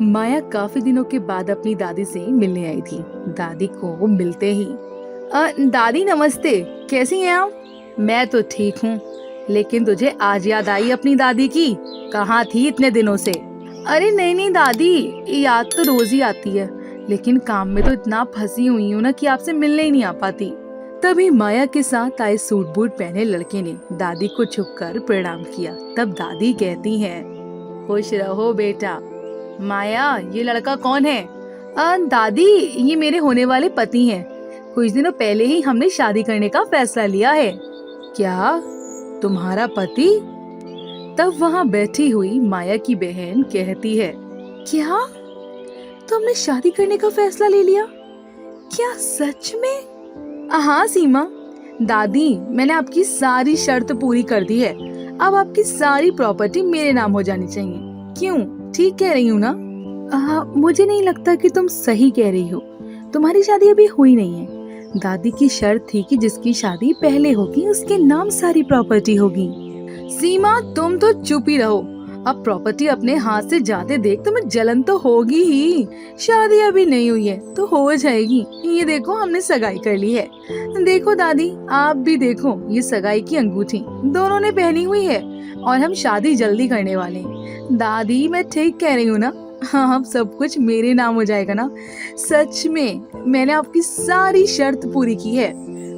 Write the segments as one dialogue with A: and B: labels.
A: माया काफी दिनों के बाद अपनी दादी से मिलने आई थी। दादी को मिलते ही दादी नमस्ते, कैसी हैं आप? मैं तो ठीक हूँ, लेकिन तुझे आज याद आई अपनी दादी की? कहाँ थी इतने दिनों से? अरे नहीं नहीं दादी, याद तो रोज ही आती है, लेकिन काम में तो इतना फंसी हुई हूँ ना कि आपसे मिलने ही नहीं आ पाती। तभी माया के साथ आए सूट बूट पहने लड़के ने दादी को झुककर प्रणाम किया। तब दादी कहती हैं, खुश रहो बेटा। माया, ये लड़का कौन है? दादी, ये मेरे होने वाले पति हैं। कुछ दिनों पहले ही हमने शादी करने का फैसला लिया है। क्या, तुम्हारा पति? तब वहाँ बैठी हुई माया की बहन कहती है, क्या तुमने शादी करने का फैसला ले लिया? क्या सच में? हाँ सीमा, दादी मैंने आपकी सारी शर्त पूरी कर दी है। अब आपकी सारी प्रॉपर्टी मेरे नाम हो जानी चाहिए। क्यों, ठीक कह रही हूँ ना? मुझे नहीं लगता कि तुम सही कह रही हो। तुम्हारी शादी अभी हुई नहीं है। दादी की शर्त थी कि जिसकी शादी पहले होगी उसके नाम सारी प्रॉपर्टी होगी। सीमा, तुम तो चुप ही रहो। अब प्रॉपर्टी अपने हाथ से जाते देख तुम्हें जलन तो होगी ही। शादी अभी नहीं हुई है तो हो जाएगी। ये देखो, हमने सगाई कर ली है। देखो दादी, आप भी देखो, ये सगाई की अंगूठी दोनों ने पहनी हुई है और हम शादी जल्दी करने वाले हैं। दादी, मैं ठीक कह रही हूँ ना? हाँ, अब सब कुछ मेरे नाम हो जाएगा ना? सच में मैंने आपकी सारी शर्त पूरी की है।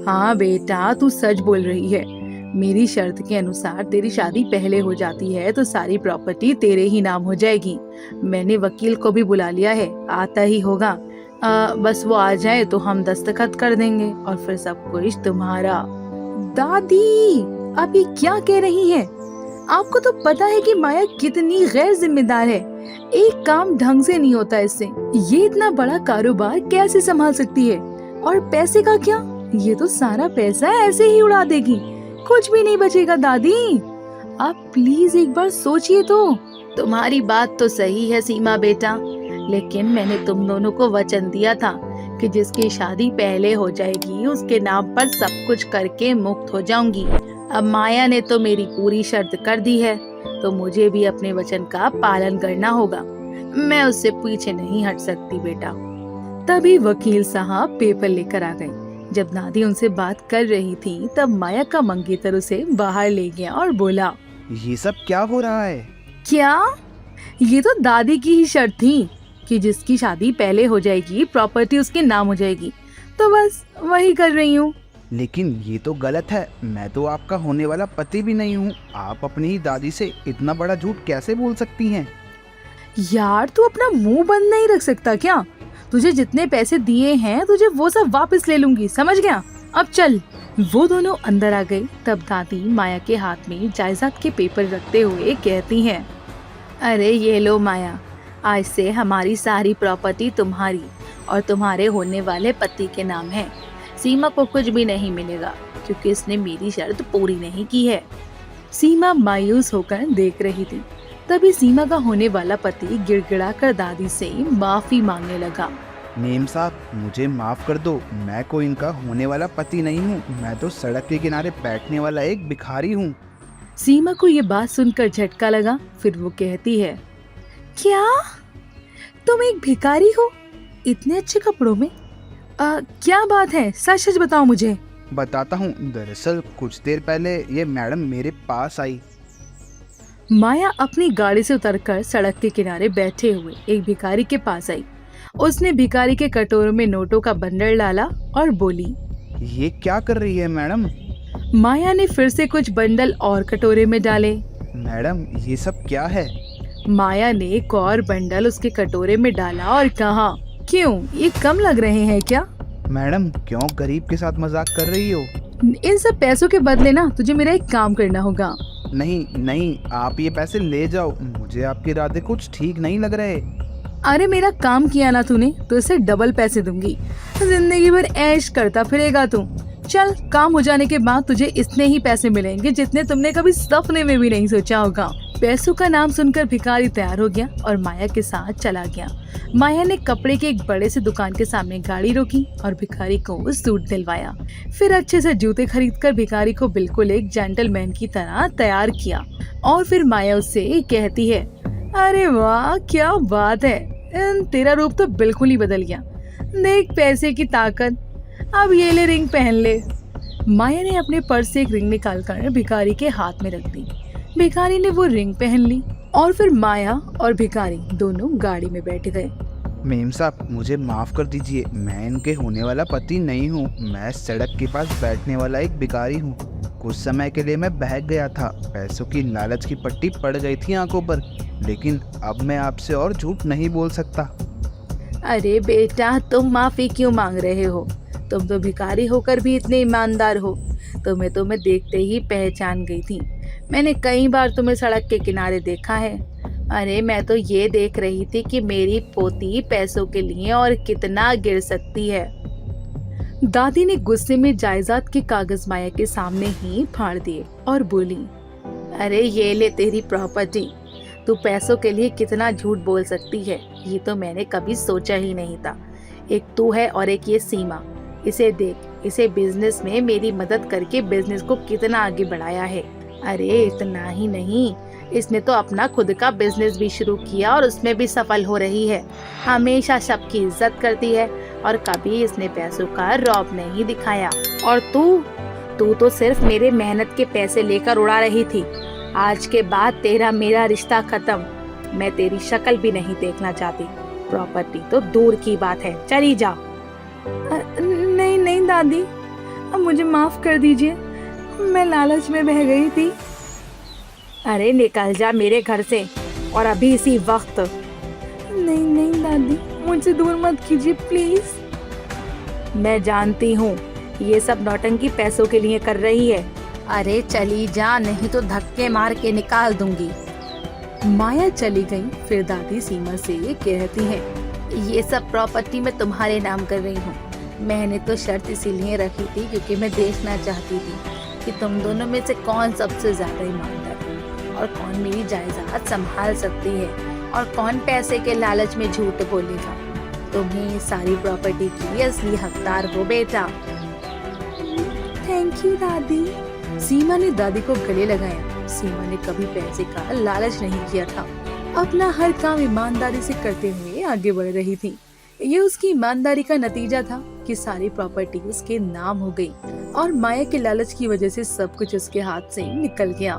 A: हाँ बेटा, तू सच बोल रही है। मेरी शर्त के अनुसार तेरी शादी पहले हो जाती है तो सारी प्रॉपर्टी तेरे ही नाम हो जाएगी। मैंने वकील को भी बुला लिया है, आता ही होगा। बस वो आ जाए तो हम दस्तखत कर देंगे और फिर सब कुछ तुम्हारा। दादी, आप ये क्या कह रही हैं? आपको तो पता है कि माया कितनी गैर जिम्मेदार है। एक काम ढंग से नहीं होता इससे। ये इतना बड़ा कारोबार कैसे संभाल सकती है? और पैसे का क्या? ये तो सारा पैसा ऐसे ही उड़ा देगी, कुछ भी नहीं बचेगा। दादी, आप प्लीज एक बार सोचिए तो। तुम्हारी बात तो सही है सीमा बेटा, लेकिन मैंने तुम दोनों को वचन दिया था कि जिसकी शादी पहले हो जाएगी उसके नाम पर सब कुछ करके मुक्त हो जाऊंगी। अब माया ने तो मेरी पूरी शर्त कर दी है, तो मुझे भी अपने वचन का पालन करना होगा। मैं उससे पीछे नहीं हट सकती बेटा। तभी वकील साहब पेपर लेकर आ गए। जब दादी उनसे बात कर रही थी तब माया का मंगेतर उसे बाहर ले गया और बोला,
B: ये सब क्या हो रहा है?
A: क्या? ये तो दादी की ही शर्त थी कि जिसकी शादी पहले हो जाएगी प्रॉपर्टी उसके नाम हो जाएगी, तो बस वही कर रही हूँ।
B: लेकिन ये तो गलत है। मैं तो आपका होने वाला पति भी नहीं हूँ। आप अपनी ही दादी से इतना बड़ा झूठ कैसे बोल सकती हैं?
A: यार, तू अपना मुंह बंद नहीं रख सकता क्या? तुझे जितने पैसे दिए हैं तुझे वो सब वापस ले लूंगी, समझ गया? अब चल। वो दोनों अंदर आ गए। तब दादी माया के हाथ में जायदाद के पेपर रखते हुए कहती हैं, अरे ये लो माया, आज से हमारी सारी प्रॉपर्टी तुम्हारी और तुम्हारे होने वाले पति के नाम है। सीमा को कुछ भी नहीं मिलेगा क्योंकि इसने मेरी शर्त पूरी नहीं की है। सीमा मायूस होकर देख रही थी। तभी सीमा का होने वाला पति गिड़गिड़ाकर दादी से माफी मांगने लगा।
B: मेम साहब, मुझे माफ कर दो। मैं कोई इनका होने वाला पति नहीं हूँ। मैं तो सड़क के किनारे बैठने वाला एक भिखारी हूँ।
A: सीमा को ये बात सुनकर झटका लगा। फिर वो कहती है, क्या तुम एक भिखारी हो इतने अच्छे कपड़ों में? क्या बात है, सच सच बताओ मुझे।
B: बताता हूँ। दरअसल कुछ देर पहले ये मैडम मेरे पास आई।
A: माया अपनी गाड़ी से उतरकर सड़क के किनारे बैठे हुए एक भिखारी के पास आई। उसने भिखारी के कटोरों में नोटों का बंडल डाला और बोली,
B: ये क्या कर रही है मैडम?
A: माया ने फिर से कुछ बंडल और कटोरे में डाले।
B: मैडम, ये सब क्या है?
A: माया ने एक और बंडल उसके कटोरे में डाला और कहा, क्यों, ये कम लग रहे हैं क्या?
B: मैडम, क्यों गरीब के साथ मजाक कर रही हो?
A: इन सब पैसों के बदले ना तुझे मेरा एक काम करना होगा।
B: नहीं नहीं, आप ये पैसे ले जाओ। मुझे आपके इरादे कुछ ठीक नहीं लग रहे।
A: अरे मेरा काम किया ना तूने तो इसे डबल पैसे दूंगी। जिंदगी भर ऐश करता फिरेगा तू। चल, काम हो जाने के बाद तुझे इतने ही पैसे मिलेंगे जितने तुमने कभी सपने में भी नहीं सोचा होगा। पैसों का नाम सुनकर भिखारी तैयार हो गया और माया के साथ चला गया। माया ने कपड़े के एक बड़े से दुकान के सामने गाड़ी रोकी और भिखारी को सूट दिलवाया। फिर अच्छे से जूते खरीदकर भिखारी को बिल्कुल एक जेंटलमैन की तरह तैयार किया और फिर माया उससे कहती है, अरे वाह, क्या बात है। तेरा रूप तो बिल्कुल ही बदल गया। देख पैसे की ताकत। अब ये ले रिंग पहन ले। माया ने अपने पर्स से एक रिंग निकालकर भिखारी के हाथ में रख दी। भिखारी ने वो रिंग पहन ली और फिर माया और भिखारी दोनों गाड़ी में बैठ गए।
B: मेम साहब, मुझे माफ़ कर दीजिए, मैं इनके होने वाला पति नहीं हूँ। मैं सड़क के पास बैठने वाला एक भिखारी हूँ। कुछ समय के लिए मैं बहक गया था, पैसों की लालच की पट्टी पड़ गई थी आंखों पर, लेकिन अब मैं आपसे और झूठ नहीं बोल सकता।
A: अरे बेटा, तुम माफी क्यों मांग रहे हो? तुम तो भिखारी होकर भी इतने ईमानदार हो। तुम्हें देखते ही पहचान गई थी। मैंने कई बार तुम्हें सड़क के किनारे देखा है। अरे मैं तो ये देख रही थी कि मेरी पोती पैसों के लिए और कितना गिर सकती है। दादी ने गुस्से में जायदाद के कागज माया के सामने ही फाड़ दिए और बोली, अरे ये ले तेरी प्रॉपर्टी। तू पैसों के लिए कितना झूठ बोल सकती है, ये तो मैंने कभी सोचा ही नहीं था। एक तू है और एक ये सीमा। इसे देख, इसे बिजनेस में मेरी मदद करके बिजनेस को कितना आगे बढ़ाया है। अरे इतना ही नहीं, इसने तो अपना खुद का बिजनेस भी शुरू किया और उसमें भी सफल हो रही है। हमेशा सबकी इज्जत करती है और कभी इसने पैसों का रौब नहीं दिखाया। और तू तो सिर्फ मेरे मेहनत के पैसे लेकर उड़ा रही थी। आज के बाद तेरा मेरा रिश्ता खत्म। मैं तेरी शक्ल भी नहीं देखना चाहती। प्रॉपर्टी तो दूर की बात है, चली जा। नहीं नहीं दादी, अब मुझे माफ कर दीजिए। मैं लालच में बह गई थी। अरे निकल जा मेरे घर से, और अभी इसी वक्त। नहीं नहीं दादी, मुझसे दूर मत कीजिए प्लीज। मैं जानती हूँ ये सब नौटंकी पैसों के लिए कर रही है। अरे चली जा, नहीं तो धक्के मार के निकाल दूंगी। माया चली गई। फिर दादी सीमा से ये कहती है, ये सब प्रॉपर्टी मैं तुम्हारे नाम कर रही हूँ। मैंने तो शर्त इसीलिए रखी थी क्योंकि मैं देखना चाहती थी कि तुम दोनों में से कौन सबसे ज्यादा ईमानदार है और कौन मेरी जायदाद संभाल सकती है और कौन पैसे के लालच में झूठ बोलेगा। तुम्हें सारी प्रॉपर्टी की असली हकदार हो बेटा। थैंक यू दादी। सीमा ने दादी को गले लगाया। सीमा ने कभी पैसे का लालच नहीं किया था। अपना हर काम ईमानदारी से करते हुए आगे बढ़ रही थी। ये उसकी ईमानदारी का नतीजा था कि सारी प्रॉपर्टी उसके नाम हो गई और माया के लालच की वजह से सब कुछ उसके हाथ से निकल गया।